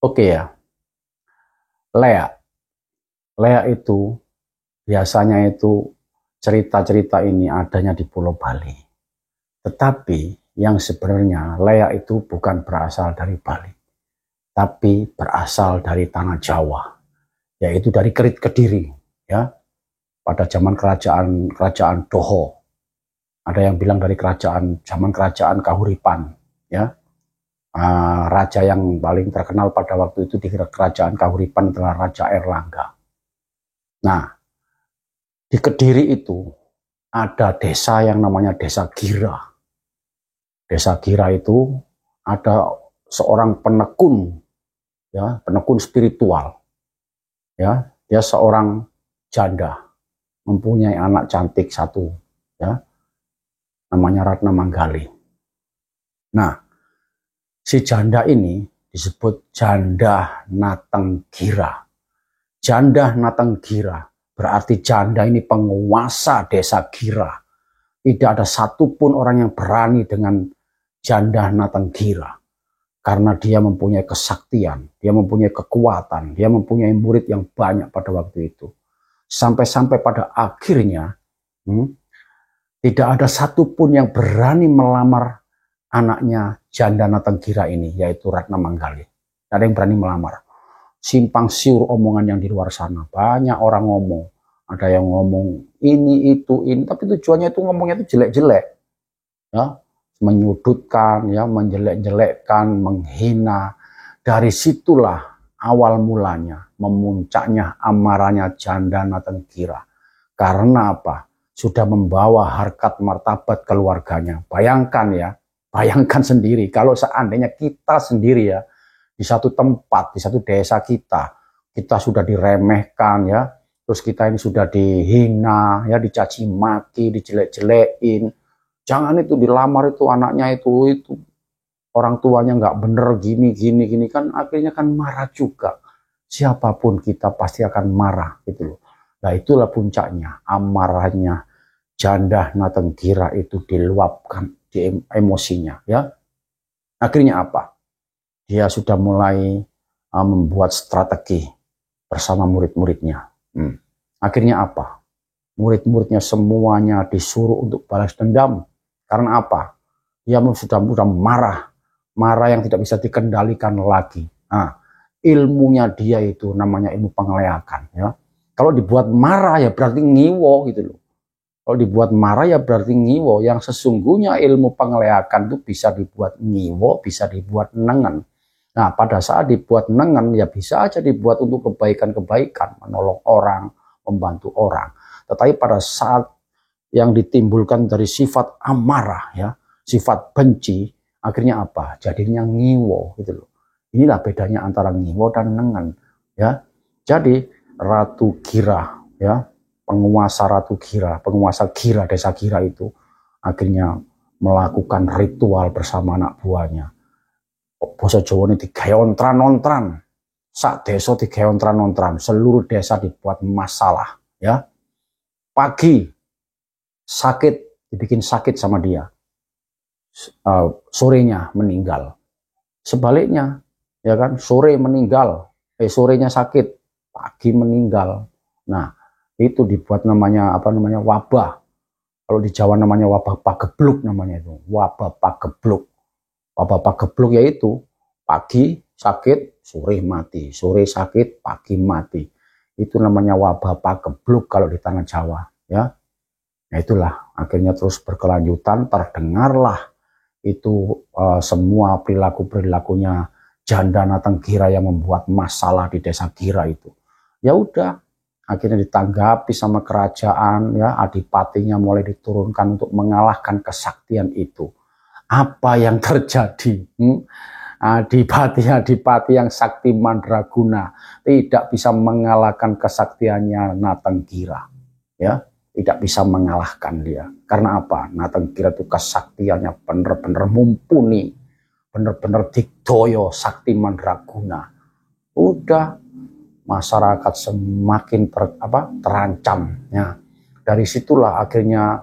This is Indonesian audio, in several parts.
Oke ya, Lea. Lea itu biasanya itu cerita-cerita ini adanya di Pulau Bali. Tetapi yang sebenarnya Lea itu bukan berasal dari Bali, tapi berasal dari tanah Jawa, yaitu dari Kerit Kediri, ya. Pada zaman kerajaan Doho. Ada yang bilang dari zaman kerajaan Kahuripan, ya. Raja yang paling terkenal pada waktu itu di kerajaan Kahuripan adalah Raja Erlangga. Nah, di Kediri itu ada desa yang namanya Desa Gira. Desa Gira itu ada seorang penekun, ya, penekun spiritual. Ya, dia seorang janda, mempunyai anak cantik satu, ya, namanya Ratna Manggali. Nah, si janda ini disebut Janda Natenggira. Janda Natenggira berarti janda ini penguasa desa Gira. Tidak ada satupun orang yang berani dengan Janda Natenggira. Karena dia mempunyai kesaktian, dia mempunyai kekuatan, dia mempunyai murid yang banyak pada waktu itu. Sampai-sampai pada akhirnya, tidak ada satupun yang berani melamar anaknya Janda Natenggira ini, yaitu Ratna Manggali. Tidak ada yang berani melamar. Simpang siur omongan yang di luar sana. Banyak orang ngomong. Ada yang ngomong ini, itu, ini. Tapi tujuannya itu ngomongnya itu jelek-jelek. Ya, menyudutkan, ya, menjelek-jelekkan, menghina. Dari situlah awal mulanya, memuncaknya amarahnya Janda Natenggira. Karena apa? Sudah membawa harkat martabat keluarganya. Bayangkan ya, bayangkan sendiri kalau seandainya kita sendiri ya, di satu tempat, di satu desa kita sudah diremehkan ya, terus kita ini sudah dihina ya, dicaci maki, dijelek-jelekin. Jangan itu dilamar itu anaknya itu orang tuanya nggak bener gini kan akhirnya kan marah juga. Siapapun kita pasti akan marah gitu loh. Nah itulah puncaknya amarahnya Janda Natenggira itu diluapkan di emosinya ya. Akhirnya apa? Dia sudah mulai membuat strategi bersama murid-muridnya. Akhirnya apa? Murid-muridnya semuanya disuruh untuk balas dendam. Karena apa? Dia sudah marah. Marah yang tidak bisa dikendalikan lagi. Nah, ilmunya dia itu namanya ilmu pengeleakan. Ya. Kalau dibuat marah ya berarti ngiwo gitu loh. Kalau dibuat marah ya berarti ngiwo. Yang sesungguhnya ilmu pengeleakan itu bisa dibuat ngiwo, bisa dibuat nengen. Nah, pada saat dibuat nengen, ya bisa aja dibuat untuk kebaikan-kebaikan, menolong orang, membantu orang. Tetapi pada saat yang ditimbulkan dari sifat amarah, ya, sifat benci, akhirnya apa? Jadinya ngiwo, gitu loh. Inilah bedanya antara ngiwo dan nengen, ya. Jadi Ratu Gira, ya, penguasa Gira, desa Gira itu, akhirnya melakukan ritual bersama anak buahnya. Basa Jawa ini digawe ontran-ontran. Sak desa digawe ontran-ontran. Seluruh desa dibuat masalah. Ya. Pagi sakit, dibikin sakit sama dia. Sorenya meninggal. Sebaliknya, ya kan, sore meninggal. Sorenya sakit, pagi meninggal. Nah, itu dibuat namanya wabah. Kalau di Jawa namanya wabah pagebluk namanya itu. Wabah pagebluk. Wabah pagebluk yaitu pagi sakit, sore mati, sore sakit, pagi mati. Itu namanya wabah pagebluk kalau di tanah Jawa, ya. Nah itulah akhirnya terus berkelanjutan, terdengarlah itu semua perilakunya Janda Natenggira yang membuat masalah di desa Gira itu. Ya udah, akhirnya ditanggapi sama kerajaan, ya, adipatinya mulai diturunkan untuk mengalahkan kesaktian itu. Apa yang terjadi? Adipati yang sakti mandraguna tidak bisa mengalahkan kesaktiannya Natenggira, ya, tidak bisa mengalahkan dia. Karena apa? Natenggira itu kesaktiannya benar-benar mumpuni, benar-benar digdoyo sakti mandraguna. Udah, masyarakat semakin terancam, ya. Dari situlah akhirnya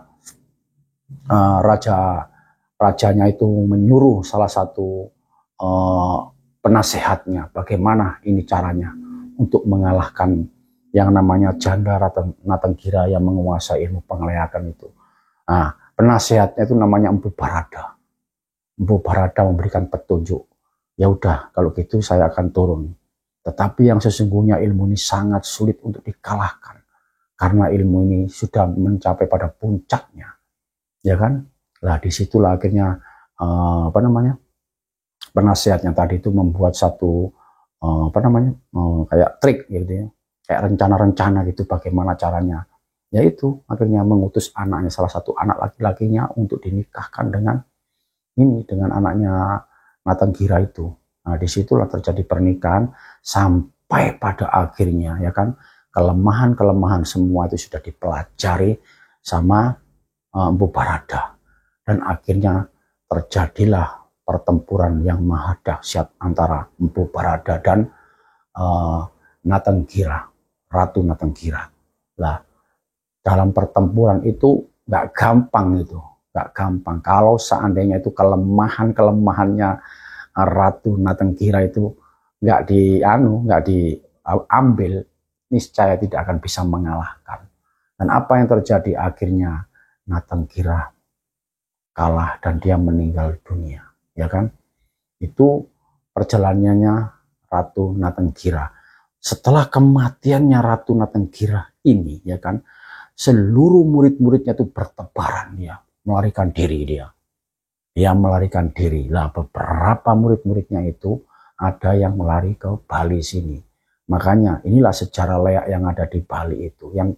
rajanya itu menyuruh salah satu penasehatnya, bagaimana ini caranya untuk mengalahkan yang namanya janda Natenggira yang menguasai ilmu pengelayakan itu. Nah, penasehatnya itu namanya Empu Barada. Empu Barada memberikan petunjuk. Ya udah, kalau gitu saya akan turun. Tetapi yang sesungguhnya ilmu ini sangat sulit untuk dikalahkan. Karena ilmu ini sudah mencapai pada puncaknya. Ya kan? Lah disitulah akhirnya penasehatnya tadi itu membuat satu kayak trik gitu ya, kayak rencana-rencana gitu bagaimana caranya, yaitu akhirnya mengutus anaknya, salah satu anak laki-lakinya untuk dinikahkan dengan anaknya Natenggira itu. Nah disitulah terjadi pernikahan sampai pada akhirnya ya kan, kelemahan-kelemahan semua itu sudah dipelajari sama Empu Barada, dan akhirnya terjadilah pertempuran yang maha dahsyat antara Empu Barada dan Natenggira, Ratu Natenggira. Lah, dalam pertempuran itu nggak gampang itu, nggak gampang. Kalau seandainya itu kelemahannya Ratu Natenggira itu nggak diambil, niscaya tidak akan bisa mengalahkan. Dan apa yang terjadi akhirnya Natenggira kalah dan dia meninggal dunia. Ya kan, itu perjalanannya Ratu Natenggira. Setelah kematiannya Ratu Natenggira ini, ya kan, seluruh murid-muridnya itu bertebaran, ya, melarikan diri dia melarikan diri. Lah beberapa murid-muridnya itu ada yang melari ke Bali sini. Makanya inilah sejarah Leak yang ada di Bali itu, yang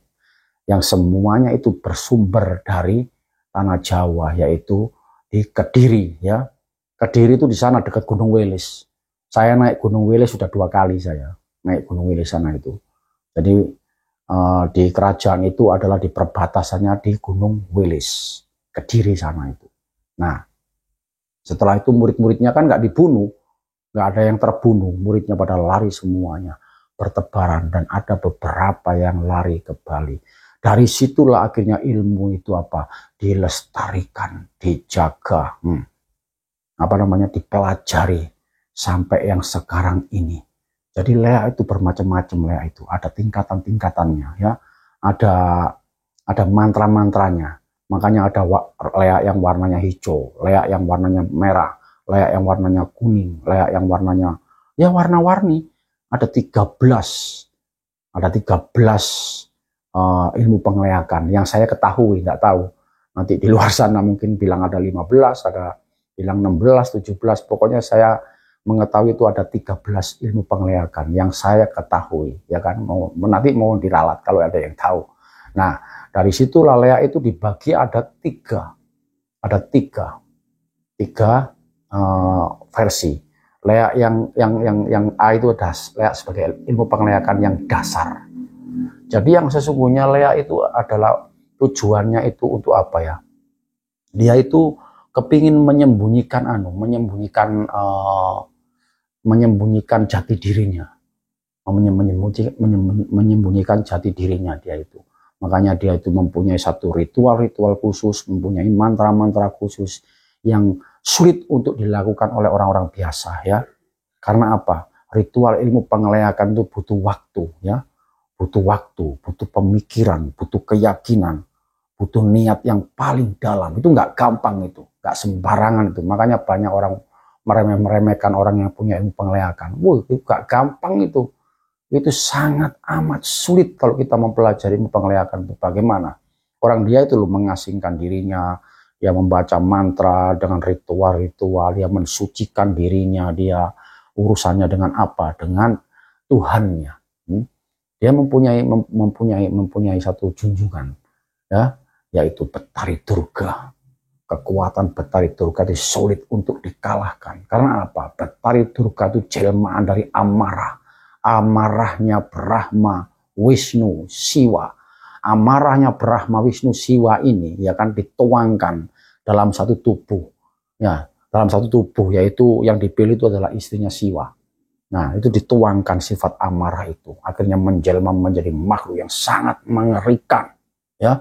semuanya itu bersumber dari tanah Jawa, yaitu di Kediri, ya. Kediri itu di sana dekat Gunung Welis. Saya naik Gunung Welis sudah 2 kali, saya naik Gunung Welis sana itu. Jadi di kerajaan itu adalah di perbatasannya di Gunung Welis, Kediri sana itu. Nah, setelah itu murid-muridnya kan nggak dibunuh, nggak ada yang terbunuh, muridnya pada lari semuanya, bertebaran, dan ada beberapa yang lari ke Bali. Dari situlah akhirnya ilmu itu dilestarikan, dijaga, dipelajari sampai yang sekarang ini. Jadi Leak itu bermacam-macam, Leak itu ada tingkatan-tingkatannya, ya. Ada mantra-mantranya. Makanya ada Leak yang warnanya hijau, Leak yang warnanya merah, Leak yang warnanya kuning, Leak yang warnanya ya warna-warni. Ada 13 ilmu pengeleakan yang saya ketahui, tidak tahu. Nanti di luar sana mungkin bilang ada 15, ada bilang 16, 17, pokoknya saya mengetahui itu ada 13 ilmu pengeleakan yang saya ketahui, ya kan. Nanti mau diralat kalau ada yang tahu. Nah, dari situlah Leak itu dibagi ada tiga versi. Leak yang A itu Leak sebagai ilmu pengeleakan yang dasar. Jadi yang sesungguhnya Leak itu adalah tujuannya itu untuk apa ya? Dia itu kepingin menyembunyikan jati dirinya, menyembunyikan jati dirinya dia itu. Makanya dia itu mempunyai satu ritual-ritual khusus, mempunyai mantra-mantra khusus yang sulit untuk dilakukan oleh orang-orang biasa, ya. Karena apa? Ritual ilmu pengeleakan itu butuh waktu, ya. Butuh waktu, butuh pemikiran, butuh keyakinan, butuh niat yang paling dalam. Itu nggak gampang itu, nggak sembarangan itu. Makanya banyak orang meremehkan orang yang punya ilmu pengeleakan. Wah, itu nggak gampang itu. Itu sangat amat sulit kalau kita mempelajari ilmu pengeleakan. Bagaimana? Orang dia itu loh mengasingkan dirinya, dia membaca mantra dengan ritual-ritual, dia mensucikan dirinya, dia urusannya dengan apa? Dengan Tuhannya. Dia mempunyai satu junjungan, ya, yaitu Betari Durga. Kekuatan Betari Durga itu sulit untuk dikalahkan. Karena apa? Betari Durga itu jelmaan dari amarah. Amarahnya Brahma, Wisnu, Siwa. Amarahnya Brahma, Wisnu, Siwa ini ya kan dituangkan dalam satu tubuh. Ya, dalam satu tubuh, yaitu yang dipilih itu adalah istrinya Siwa. Nah, itu dituangkan sifat amarah itu, akhirnya menjelma menjadi makhluk yang sangat mengerikan, ya.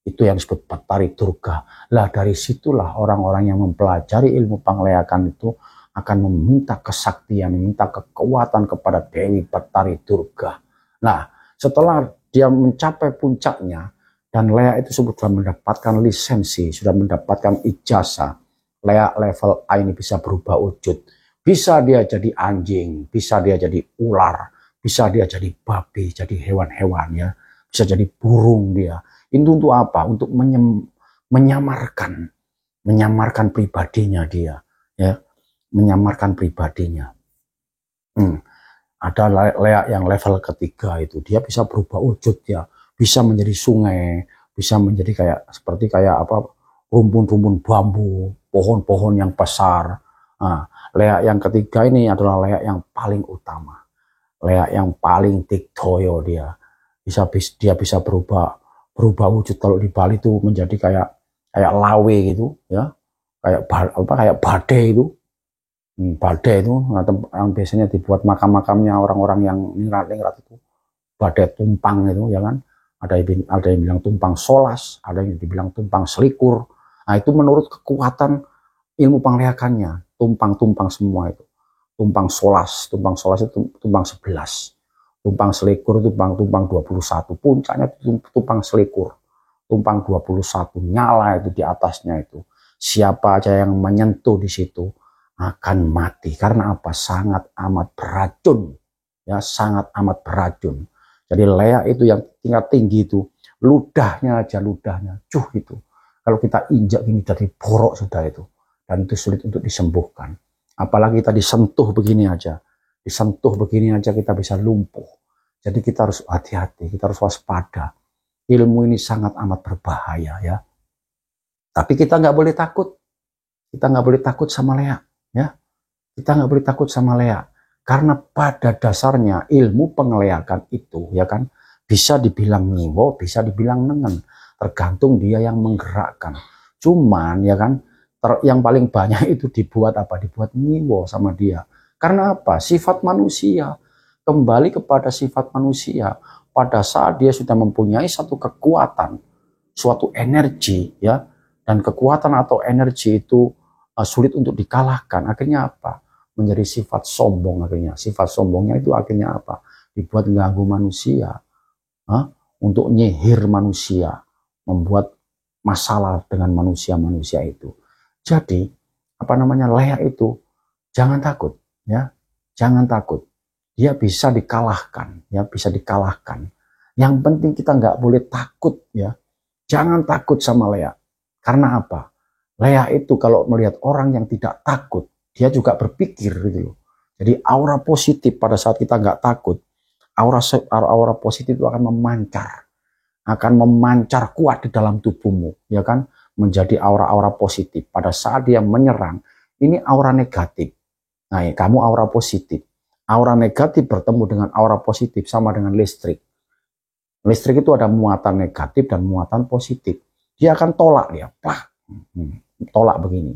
Itu yang disebut Betari Durga. Lah dari situlah orang-orang yang mempelajari ilmu pengeleakan itu akan meminta kesaktian, meminta kekuatan kepada Dewi Betari Durga. Nah, setelah dia mencapai puncaknya, dan Lea itu sudah mendapatkan lisensi, sudah mendapatkan ijazah, Lea level A ini bisa berubah wujud. Bisa dia jadi anjing, bisa dia jadi ular, bisa dia jadi babi, jadi hewan-hewan ya. Bisa jadi burung dia. Itu untuk apa? Untuk menyamarkan pribadinya dia, ya, menyamarkan pribadinya. Ada Lea yang level ketiga itu, dia bisa berubah wujud ya, bisa menjadi sungai, bisa menjadi seperti apa, rumpun-rumpun bambu, pohon-pohon yang besar. Nah, Lea yang ketiga ini adalah Lea yang paling utama, Lea yang paling tiktoyo dia. Dia bisa berubah wujud. Kalau di Bali itu menjadi kayak lawe gitu ya, kayak badai itu. Badai itu yang biasanya dibuat makam-makamnya orang-orang yang ningrat itu, badai tumpang itu ya kan. Ada yang bilang tumpang solas, ada yang dibilang tumpang selikur. Nah, itu menurut kekuatan ilmu penglihakannya, tumpang semua itu. Tumpang solas itu tumpang 11. Tumpang selikur itu tumpang 21. Puncaknya itu tumpang selikur. Tumpang 21 nyala itu di atasnya itu. Siapa aja yang menyentuh di situ akan mati. Karena apa? Sangat amat beracun. Ya, sangat amat beracun. Jadi Lea itu yang tingkat tinggi itu, ludahnya cuh itu. Kalau kita injak ini dari borok sudah itu. Dan itu sulit untuk disembuhkan. Apalagi kita disentuh begini aja. Disentuh begini aja kita bisa lumpuh. Jadi kita harus hati-hati, kita harus waspada. Ilmu ini sangat amat berbahaya ya. Tapi kita nggak boleh takut. Kita nggak boleh takut sama Lea. Ya. Kita nggak boleh takut sama Lea. Karena pada dasarnya ilmu pengeleakan itu ya kan bisa dibilang ngiwo, bisa dibilang nengen. Tergantung dia yang menggerakkan. Cuman ya kan yang paling banyak itu dibuat apa? Dibuat ngiwo sama dia. Karena apa? Sifat manusia. Kembali kepada sifat manusia. Pada saat dia sudah mempunyai satu kekuatan, suatu energi, ya, dan kekuatan atau energi itu sulit untuk dikalahkan. Akhirnya apa? Menjadi sifat sombong akhirnya. Sifat sombongnya itu akhirnya apa? Dibuat mengganggu manusia, untuk nyihir manusia, membuat masalah dengan manusia-manusia itu. Jadi Lea itu jangan takut, ya, jangan takut. Dia bisa dikalahkan, ya, bisa dikalahkan. Yang penting kita nggak boleh takut, ya. Jangan takut sama Lea. Karena apa? Lea itu kalau melihat orang yang tidak takut, dia juga berpikir gitu loh. Jadi aura positif pada saat kita nggak takut, aura positif itu akan memancar kuat di dalam tubuhmu, ya kan? Menjadi aura-aura positif. Pada saat dia menyerang, ini aura negatif. Nah, ya, kamu aura positif. Aura negatif bertemu dengan aura positif sama dengan listrik. Listrik itu ada muatan negatif dan muatan positif. Dia akan tolak dia, tolak begini.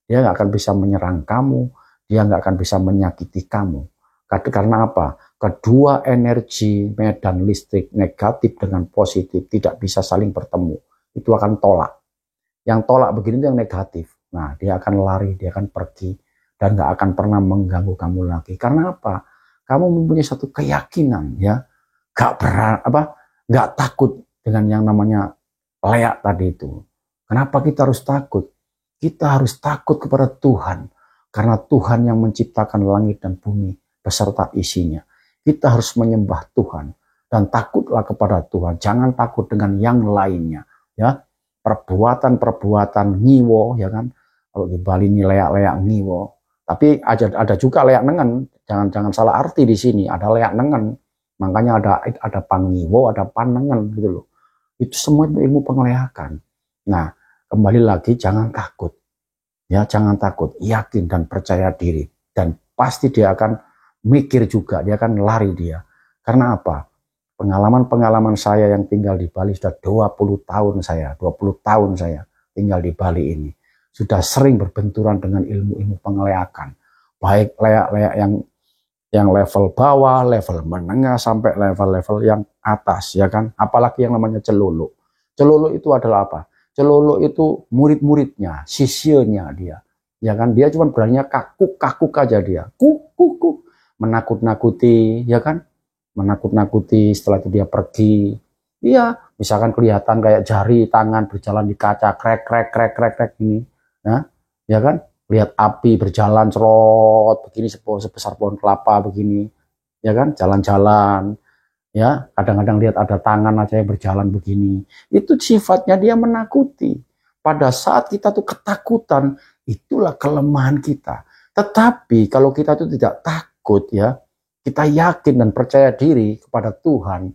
Dia nggak akan bisa menyerang kamu, dia nggak akan bisa menyakiti kamu. Karena apa? Kedua energi medan listrik negatif dengan positif tidak bisa saling bertemu. Itu akan tolak. Yang tolak begini itu yang negatif. Nah, dia akan lari, dia akan pergi. Dan gak akan pernah mengganggu kamu lagi. Karena apa? Kamu mempunyai satu keyakinan, ya, gak takut dengan yang namanya Lea tadi itu. Kenapa kita harus takut? Kita harus takut kepada Tuhan, karena Tuhan yang menciptakan langit dan bumi beserta isinya. Kita harus menyembah Tuhan dan takutlah kepada Tuhan. Jangan takut dengan yang lainnya, ya. Perbuatan ngiwo, ya kan? Kalau di Bali ini Lea ngiwo. Tapi ada juga Lea nengen, jangan salah arti di sini. Ada Lea nengen, makanya ada pangiwo, ada panengen gitu loh. Itu semua ilmu pengeleakan. Nah, kembali lagi jangan takut, ya, jangan takut, yakin dan percaya diri, dan pasti dia akan mikir juga, dia akan lari dia. Karena apa? Pengalaman saya yang tinggal di Bali sudah 20 tahun saya tinggal di Bali ini. Sudah sering berbenturan dengan ilmu-ilmu pengeleakan. Baik Lea yang level bawah, level menengah, sampai level-level yang atas, ya kan? Apalagi yang namanya celulu. Celulu itu adalah apa? Celulu itu murid-muridnya, sisyanya dia. Ya kan, dia cuma beraninya kakuk aja dia, kuk, menakut-nakuti, ya kan, menakut-nakuti. Setelah itu dia pergi. Iya, misalkan kelihatan kayak jari tangan berjalan di kaca, krek ini, ya kan, lihat api berjalan cerot begini sebesar pohon kelapa begini, ya kan, jalan-jalan, ya, kadang-kadang lihat ada tangan aja yang berjalan begini. Itu sifatnya dia menakuti. Pada saat kita tuh ketakutan, itulah kelemahan kita. Tetapi kalau kita tuh tidak takut, ya, kita yakin dan percaya diri kepada Tuhan,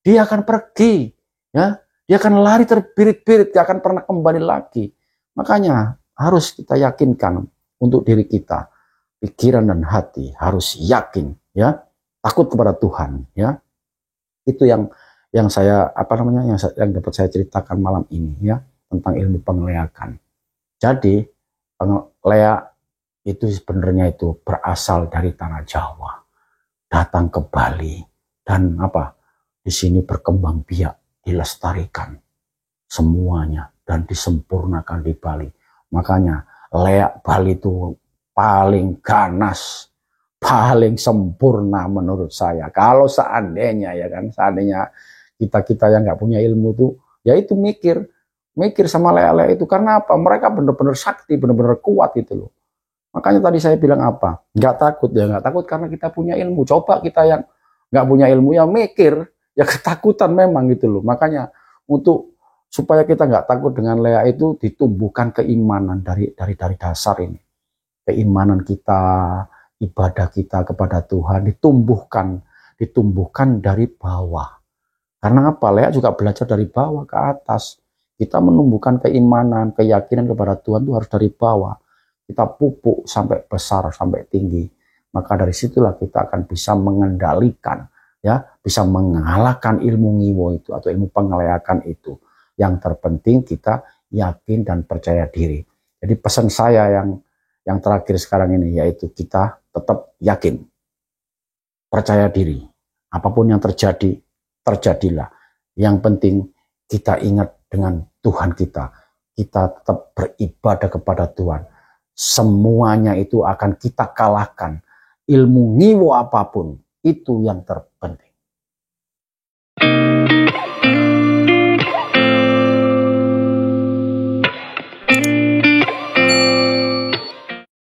dia akan pergi, ya, dia akan lari terbirit-birit, dia akan pernah kembali lagi. Makanya harus kita yakinkan untuk diri kita, pikiran dan hati harus yakin, ya, takut kepada Tuhan, ya. Itu yang saya yang dapat saya ceritakan malam ini, ya, tentang ilmu pengeleakan. Jadi pengeleak itu sebenarnya itu berasal dari tanah Jawa, datang ke Bali, dan di sini berkembang biak, dilestarikan semuanya dan disempurnakan di Bali. Makanya leak Bali itu paling ganas, paling sempurna menurut saya. Kalau seandainya, ya kan, seandainya kita yang nggak punya ilmu itu, ya itu mikir sama leak-leak itu. Karena apa? Mereka benar-benar sakti, benar-benar kuat itu loh. Makanya tadi saya bilang apa? Nggak takut, ya nggak takut karena kita punya ilmu. Coba kita yang nggak punya ilmu, ya mikir, ya ketakutan memang gitu loh. Makanya untuk supaya kita nggak takut dengan leak itu, ditumbuhkan keimanan dari dasar ini. Keimanan kita, ibadah kita kepada Tuhan ditumbuhkan dari bawah. Karena apa? Leak juga belajar dari bawah ke atas. Kita menumbuhkan keimanan, keyakinan kepada Tuhan itu harus dari bawah. Kita pupuk sampai besar, sampai tinggi. Maka dari situlah kita akan bisa mengendalikan, ya, bisa mengalahkan ilmu ngiwo itu atau ilmu pengeleakan itu. Yang terpenting kita yakin dan percaya diri. Jadi pesan saya yang terakhir sekarang ini yaitu kita tetap yakin, percaya diri. Apapun yang terjadi, terjadilah. Yang penting kita ingat dengan Tuhan kita. Kita tetap beribadah kepada Tuhan. Semuanya itu akan kita kalahkan. Ilmu ngiwo apapun, itu yang terpenting.